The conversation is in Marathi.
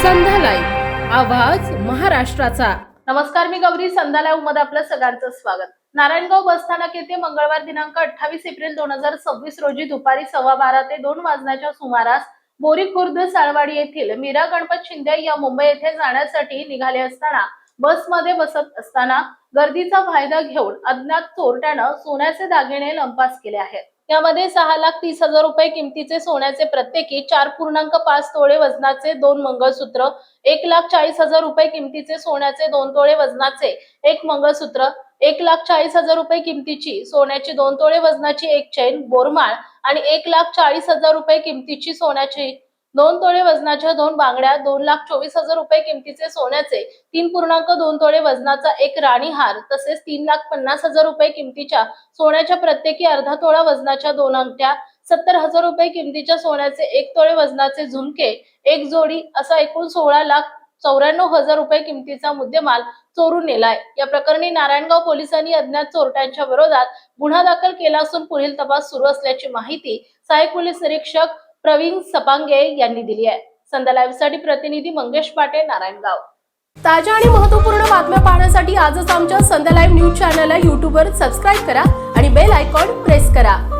संध्या लाईव्ह, आवाज महाराष्ट्राचा। नमस्कार, मी गौरी। संध्या लाईव्ह मध्ये आपलं सगळ्यांचं स्वागत। नारायणगाव बसस्थानक येथे मंगळवार दिनांक 28 एप्रिल 2026 रोजी दुपारी 12:15 ते 2 वाजण्याच्या सुमारास बोरी खुर्द साळवाडी येथील मीरा गणपत शिंदे या मुंबई येथे जाण्यासाठी निघाले असताना बसमध्ये बसत असताना गर्दीचा फायदा घेऊन अज्ञात चोरट्यानं सोन्याचे दागिने लंपास केले आहेत। यामध्ये 6,30,000 रुपये किमतीचे सोन्याचे प्रत्येकी 4.5 तोळे वजनाचे 2 मंगळसूत्र, 1,40,000 रुपये किमतीचे सोन्याचे 2 तोळे वजनाचे 1 मंगळसूत्र, 1,40,000 रुपये किमतीची सोन्याची 2 तोळे वजनाची 1 चैन बोरमाळ आणि 1,40,000 रुपये किमतीची सोन्याची 2 तोळे वजनाच्या 2 बांगड्या, 2,24,000 रुपये किमतीचे सोन्याचे 3.2 तोळे वजनाचा 1 राणी हार तसेच 3,50,000 रुपये किमतीच्या सोन्याच्या प्रत्येकी अर्धा तोळा वजनाच्या 2 अंगठ्या, 70,000 रुपये किमतीच्या सोन्याचे 1 तोळे वजनाचे झुमके 1 जोडी असा एकूण 16,94,000 रुपये किमतीचा मुद्देमाल चोरून नेलाय। या प्रकरणी नारायणगाव पोलिसांनी अज्ञात चोरट्यांच्या विरोधात गुन्हा दाखल केला असून पुढील तपास सुरू असल्याची माहिती सहाय्यक पोलीस निरीक्षक प्रवीण सपांगे यांनी दिली आहे। संध्या लाईव्ह साठी प्रतिनिधी मंगेश पाटे, नारायणगाव। ताज्या आणि महत्त्वपूर्ण बातम्या पाहण्यासाठी आजच आमच्या संध्या लाईव्ह न्यूज चॅनलला YouTube वर सबस्क्राईब करा आणि बेल आयकॉन प्रेस करा।